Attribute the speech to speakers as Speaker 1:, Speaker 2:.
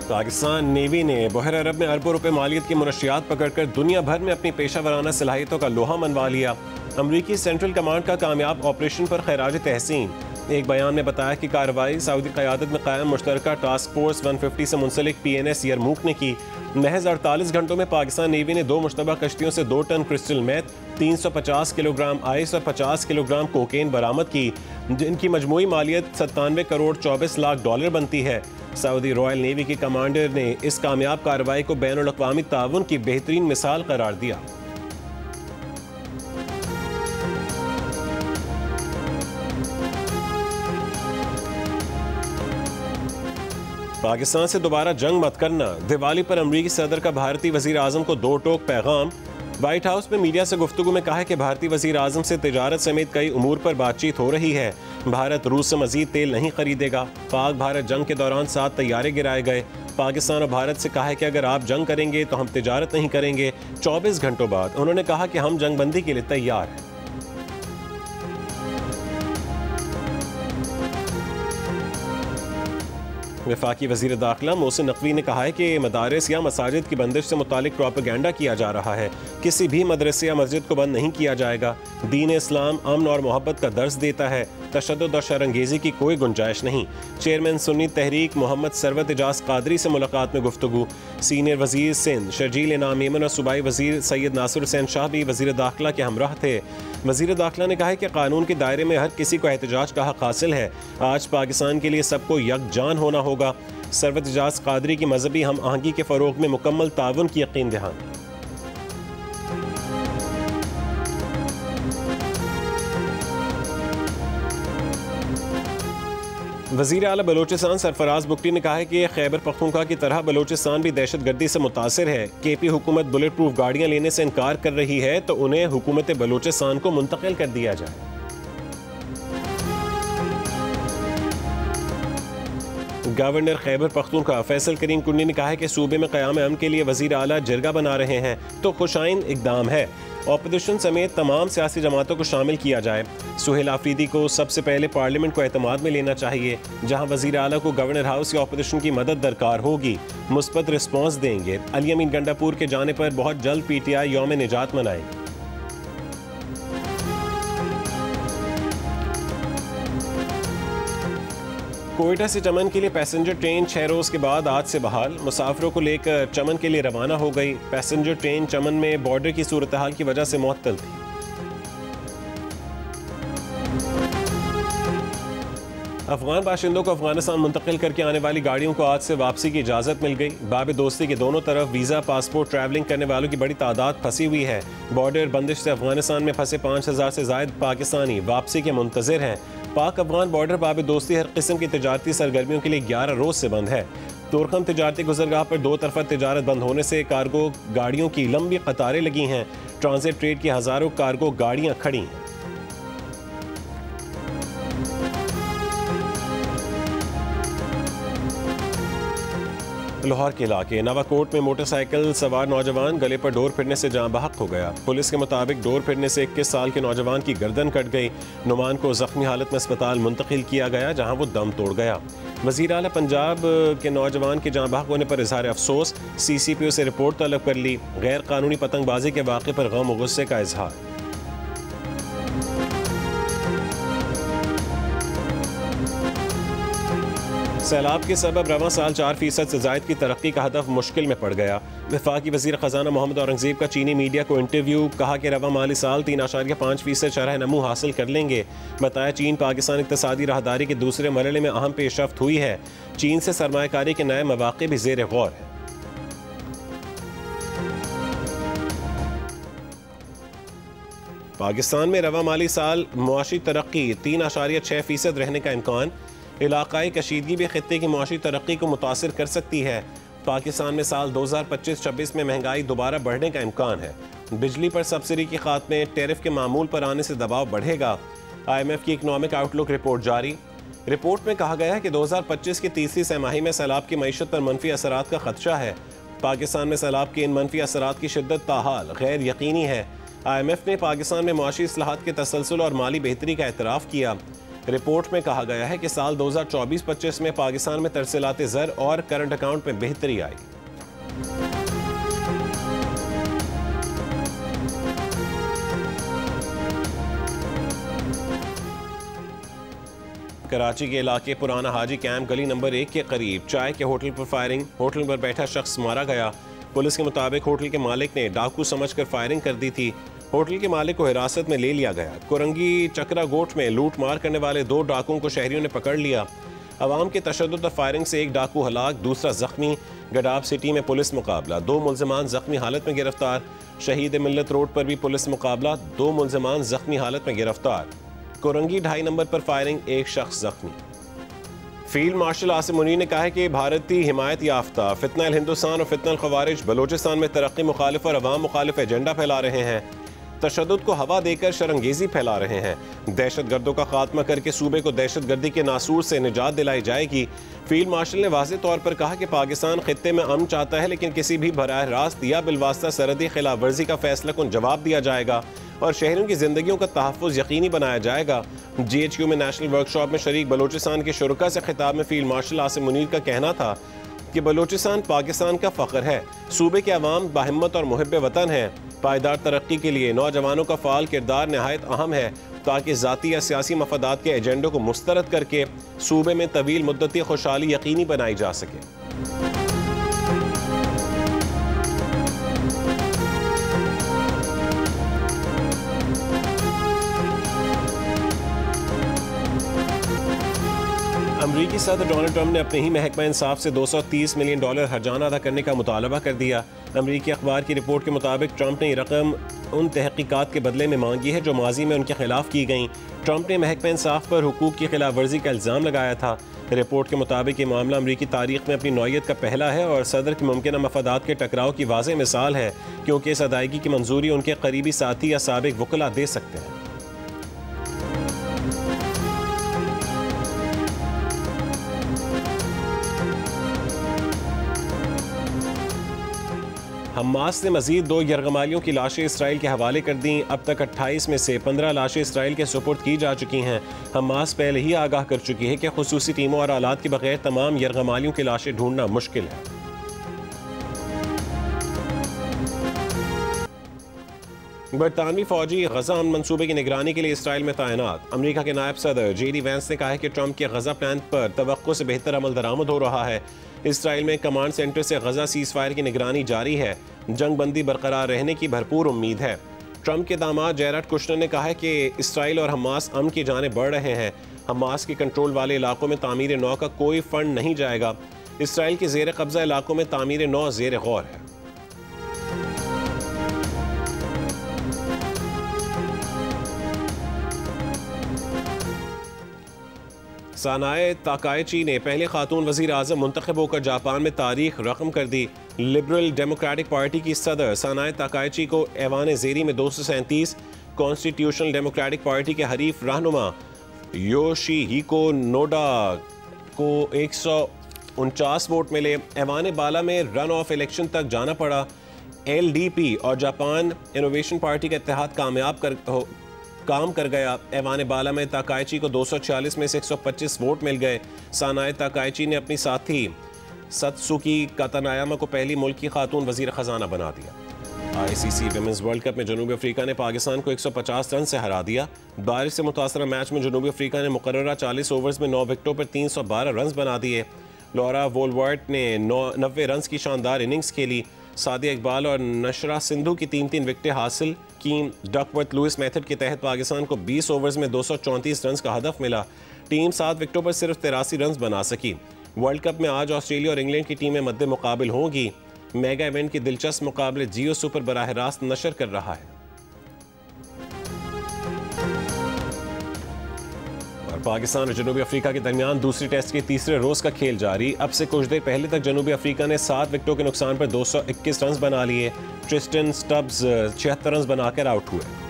Speaker 1: Pakistan navy ने बहर अरब में अरबों रुपए मालियत की मुनशियात पकड़कर दुनिया भर में अपनी पेशा वराना सलाहियतों का लोहा मनवा लिया। अमरीकी सेंट्रल कमांड का कामयाब ऑपरेशन पर खैराज तहसीन। एक बयान में बताया कि कार्रवाई सऊदी क़यादत में कायम मुश्तरका टास्क फोर्स 150 से मुंसलिक PNS यरमूक ने की। महज 48 घंटों में पाकिस्तान नेवी ने 2 मुश्तबा कश्तियों से 2 ton crystal meth, 350 kilogram ice और 50 किलोग्राम कोकेन बरामद की, जिनकी मजमूई मालियत 97 करोड़ 24 लाख डॉलर बनती है। सऊदी रॉयल नेवी के कमांडर ने इस कामयाब कार्रवाई को बैनुल-अक़वामी ताउन की बेहतरीन मिसाल करार दिया। पाकिस्तान से दोबारा जंग मत करना, दिवाली पर अमरीकी सदर का भारतीय वजीर आजम को 2 टोक पैगाम। व्हाइट हाउस में मीडिया से गुफ्तगू में कहा है कि भारतीय वजीर आजम से तिजारत समेत कई उमूर पर बातचीत हो रही है। भारत रूस से मजीद तेल नहीं खरीदेगा। पाक भारत जंग के दौरान 7 तैयारे गिराए गए। पाकिस्तान और भारत से कहा है कि अगर आप जंग करेंगे तो हम तिजारत नहीं करेंगे। 24 घंटों बाद उन्होंने कहा कि हम जंगबंदी के लिए तैयार हैं। वफाकी वज़ीर दाखिला मोहसिन नकवी ने कहा है कि मदारिस या मसाजिद की बंदिश से मुतालिक प्रोपेगेंडा किया जा रहा है। किसी भी मदरसे या मस्जिद को बंद नहीं किया जाएगा। दीन इस्लाम अमन और मोहब्बत का दर्स देता है। तशद्दुद और शरंगेज़ी की कोई गुंजाइश नहीं। चेयरमैन सुन्नी तहरीक मोहम्मद सरवत एजाज कादरी से मुलाकात में गुफ्तगू। सीनियर वजीर सिंध शर्जील इनाम मेमन और सूबाई वजीर सैयद नासिर हुसैन शाह भी वजीर दाखिला के हमराह थे। वजीर दाखिला ने कहा है कि कानून के दायरे में हर किसी को एहतजाज का हक हासिल है। आज पाकिस्तान के लिए सबको यकजान होना होगा। सरवत एजाज कादरी की मजहबी हम आहंगी के फ़रोग में मुकम्मल ताउन की यकीन दहानी। वज़ीर आला बलोचिस्तान सरफराज बुगटी ने कहा है कि खैबर पख्तूनख्वा की तरह बलोचिस्तान भी दहशतगर्दी से मुतासिर है। KP हुकूमत बुलेट प्रूफ गाड़ियाँ लेने से इनकार कर रही है तो उन्हें हुकूमत बलोचिस्तान को मुंतकिल कर दिया जाए। गवर्नर खैबर पख्तूनख्वा फैसल करीम कुन्नी ने कहा है कि सूबे में क़याम अमन के लिए वज़ीर आला जिरगा बना रहे हैं तो खुशाइन इकदाम है। ऑपोजिशन समेत तमाम सियासी जमातों को शामिल किया जाए। सुहेल आफरीदी को सबसे पहले पार्लियामेंट को एतमाद में लेना चाहिए। जहां वज़ीर आला को गवर्नर हाउस या ऑपोजिशन की मदद दरकार होगी, मुस्बत रिस्पॉन्स देंगे। अली अमीन गंडापुर के जाने पर बहुत जल्द PTI यौम निजात मनाएगी। कोयटा से चमन के लिए पैसेंजर ट्रेन 6 रोज़ के बाद आज से बहाल। मुसाफिरों को लेकर चमन के लिए रवाना हो गई। पैसेंजर ट्रेन चमन में बॉर्डर की सूरत हाल की वजह से मुअत्तल थी। अफगान बाशिंदों को अफगानिस्तान मुंतकिल करके आने वाली गाड़ियों को आज से वापसी की इजाज़त मिल गई। बाब दोस्ती के दोनों तरफ वीज़ा पासपोर्ट ट्रैवलिंग करने वालों की बड़ी तादाद फंसी हुई है। बॉर्डर बंदिश से अफगानिस्तान में फंसे 5000 से ज़ायद पाकिस्तानी वापसी के मुंतज़िर हैं। पाक अफगान बॉर्डर बाब दोस्ती हर किस्म की तिजारती सरगर्मियों के लिए 11 रोज़ से बंद है। तुरखम तिजारती गुजरगाह पर 2 तरफा तिजारत बंद होने से कार्गो गाड़ियों की लंबी कतारें लगी हैं। ट्रांजिट ट्रेड की हज़ारों कार्गो गाड़ियाँ खड़ी हैं। लाहौर के इलाके नवाकोट में मोटरसाइकिल सवार नौजवान गले पर डोर फिरने से जान बहक हो गया। पुलिस के मुताबिक डोर फिरने से 21 साल के नौजवान की गर्दन कट गई। नुमान को जख्मी हालत में अस्पताल मुंतकिल किया गया जहां वो दम तोड़ गया। वज़ीर आला पंजाब के नौजवान के जान बहक होने पर इजहार अफसोस। CCPO से रिपोर्ट तलब कर ली। गैर कानूनी पतंगबाजी के वाक़े पर गम और गुस्से का इजहार। सैलाब के सबब रवां साल 4% से ज़ायद की तरक्की का हदफ मुश्किल में पड़ गया। वफाकी वज़ीर ख़जाना मोहम्मद औरंगज़ेब का चीनी मीडिया को इंटरव्यू। कहा कि रवां माली साल 3.5% शरह नमू हासिल कर लेंगे। बताया चीन पाकिस्तान इक़्तिसादी राहदारी के दूसरे मरहले में अहम पेशरफ्त हुई है। चीन से सरमायाकारी के नए मौक़े भी ज़ेर गौर है। पाकिस्तान में रवां माली साल मुआशी तरक्की 3.6% रहने का इम्कान। इलाकाई कशीदगी भी खित्ते की मुआशी तरक्की को मुतासिर कर सकती है। पाकिस्तान में साल 2025-26 में महंगाई दोबारा बढ़ने का इम्कान है। बिजली पर सब्सिडी के खात्मे, टैरिफ के मामूल पर आने से दबाव बढ़ेगा। IMF की इकनॉमिक आउटलुक रिपोर्ट जारी। रिपोर्ट में कहा गया है कि 2025 की तीसरी तिमाही में सैलाब की मईशत पर मनफी असरात का खदशा है। पाकिस्तान में सैलाब के इन मनफी असरात की शिद्दत ताहाल गैर यकीनी है। IMF ने पाकिस्तान में मुआशी इस्लाहात के तसलसल और माली बेहतरी का एतराफ़ किया। रिपोर्ट में कहा गया है कि साल 2024-25 में पाकिस्तान में तरसीलात ज़र और करंट अकाउंट में बेहतरी आई। कराची के इलाके पुराना हाजी कैंप गली नंबर 1 के करीब चाय के होटल पर फायरिंग, होटल पर बैठा शख्स मारा गया। पुलिस के मुताबिक होटल के मालिक ने डाकू समझकर फायरिंग कर दी थी। होटल के मालिक को हिरासत में ले लिया गया। कुरंगी चक्रा गोट में लूट मार करने वाले 2 डाकुओं को शहरियों ने पकड़ लिया। अवाम के तशद्दुद और फायरिंग से 1 डाकू हलाक, दूसरा जख्मी। गडाब सिटी में पुलिस मुकाबला, 2 मुल्जिमान जख्मी हालत में गिरफ्तार। शहीद मिल्लत रोड पर भी पुलिस मुकाबला, 2 मुल्जिमान जख्मी हालत में गिरफ्तार। कुरंगी 2.5 नंबर पर फायरिंग, 1 शख्स जख्मी। फील्ड मार्शल आसिम मुनीर ने कहा है कि भारतीय हिमायत याफ्ता फितना हिंदुस्तान और फितना खवारिज बलोचिस्तान में तरक्की मुखालिफ और अवाम मुखालिफ एजेंडा फैला रहे हैं। तशद्दुद को हवा देकर शरंगेजी फैला रहे हैं। दहशत गर्दों का खात्मा करके सूबे को दहशत गर्दी के नासूर से निजात दिलाई जाएगी। फील्ड मार्शल ने वाज़ेह तौर पर कहा कि पाकिस्तान खित्ते में अमन चाहता है, लेकिन किसी भी बराह रास्त या बिलवास्ता सरहदी खिलाफ वर्जी का फैसला कुन जवाब दिया जाएगा और शहरों की जिंदगियों का तहफ़्फ़ुज़ यकीनी बनाया जाएगा। GHQ में नेशनल वर्कशॉप में शरीक बलोचिस्तान के शुरका से खिताब में फील्ड मार्शल आसिम मुनीर का कहना था कि बलोचिस्तान पाकिस्तान का फ़ख्र है। सूबे के अवाम बाहिम्मत और मुहिब्बे वतन हैं। पायदार तरक्की के लिए नौजवानों का फ़ाल किरदार नहायत अहम है ताकि ज़ाती या सियासी मफादात के एजेंडों को मुस्तरद करके सूबे में तवील मुद्दती खुशहाली यकीनी बनाई जा सके। अमरीकी सदर डोनाल्ड ट्रंप ने अपने ही महकमा इंसाफ से $230 मिलियन हर्जाना अदा करने का मुतालबा कर दिया। अमरीकी अखबार की रिपोर्ट के मुताबिक ट्रंप ने ये रकम उन तहकीकात के बदले में मांगी है जो माजी में उनके खिलाफ की गई। ट्रंप ने महकमा इंसाफ पर हुकूक की खिलाफ वर्जी का इल्ज़ाम लगाया था। रिपोर्ट के मुताबिक ये मामला अमरीकी तारीख में अपनी नौयत का पहला है और सदर के मुमकिन मफादात के टकराव की वाज़ेह मिसाल है, क्योंकि इस अदायगी की मंजूरी उनके करीबी साथी या साबिक वकला दे सकते हैं। हमास ने मजीद 2 यरगमालियों की लाशें इसराइल के हवाले कर दी। अब तक 28 में से 15 लाशें इसराइल के सुपुर्द की जा चुकी हैं। हमास पहले ही आगाह कर चुकी है कि खुसूसी टीमों और आलात के बगैर तमाम यरगमालियों की लाशें ढूंढना मुश्किल है। बरतानवी फौजी गजा अमन मंसूबे की निगरानी के लिए इसराइल में तैनात। अमरीका के नायब सदर JD वैंस ने कहा है कि ट्रंप के गजा प्लान पर तवक्को से बेहतर अमल दरामद हो रहा है। इसराइल में कमांड सेंटर से गजा सीज फायर की निगरानी जारी है। जंग बंदी बरकरार रहने की भरपूर उम्मीद है। ट्रंप के दामाद जैरेड कुश्नर ने कहा है कि इसराइल और हमास अमन की जाने बढ़ रहे हैं। हमास के कंट्रोल वाले इलाकों में तामीर नौ का कोई फंड नहीं जाएगा। इसराइल के जेर कब्जा इलाकों में तामीर नौ जेर गौर है। सानाए ताकाइची ने पहले खातून वज़ीर आज़म मुंतखब होकर जापान में तारीख रकम कर दी। लिबरल डेमोक्रेटिक पार्टी की सदर सानाए ताकाइची को ऐवान ज़ेरी में 237, कॉन्स्टिट्यूशनल डेमोक्रेटिक पार्टी के हरीफ रहनुमा योशिहिको नोडा को 149 वोट मिले। ऐवान बाला में रन ऑफ इलेक्शन तक जाना पड़ा। LDP और जापान इनोवेशन पार्टी का इत्तेहाद काम कर गया। ऐवान बाला में ताकाइची को 246 में से 125 वोट मिल गए। सानाए ताकाइची ने अपनी साथी सत्सुकी कातानायामा को पहली मुल्क की खातून वजीर खजाना बना दिया। ICC विमेंस वर्ल्ड कप में जनूबी अफ्रीका ने पाकिस्तान को 150 रन से हरा दिया। बारिश से मुतासरा मैच में जनूबी अफ्रीका ने मुकर्ररा 40 ओवर्स में 9 विकेटों पर 312 रन बना दिए। लॉरा वोलवर्ट ने 90 रन की शानदार इनिंग्स खेली। सादिया इकबाल और नशरा सिंधु की 3-3 विकेटें हासिल की। डकवर्थ लुइस मेथड के तहत पाकिस्तान को 20 ओवर्स में 234 रन का हदफ मिला। टीम 7 विकेटों पर सिर्फ 83 रन बना सकी। वर्ल्ड कप में आज ऑस्ट्रेलिया और इंग्लैंड की टीमें मद्दे मुकाबिल होंगी। मेगा इवेंट के दिलचस्प मुकाबले जियो सुपर बराह रास्त नशर कर रहा है। पाकिस्तान और जनूबी अफ्रीका के दरमियान दूसरी टेस्ट के तीसरे रोज का खेल जारी। अब से कुछ देर पहले तक जनूबी अफ्रीका ने 7 विकेटों के नुकसान पर 221 रन बना लिए। ट्रिस्टन स्टब्स 76 रन बनाकर आउट हुए।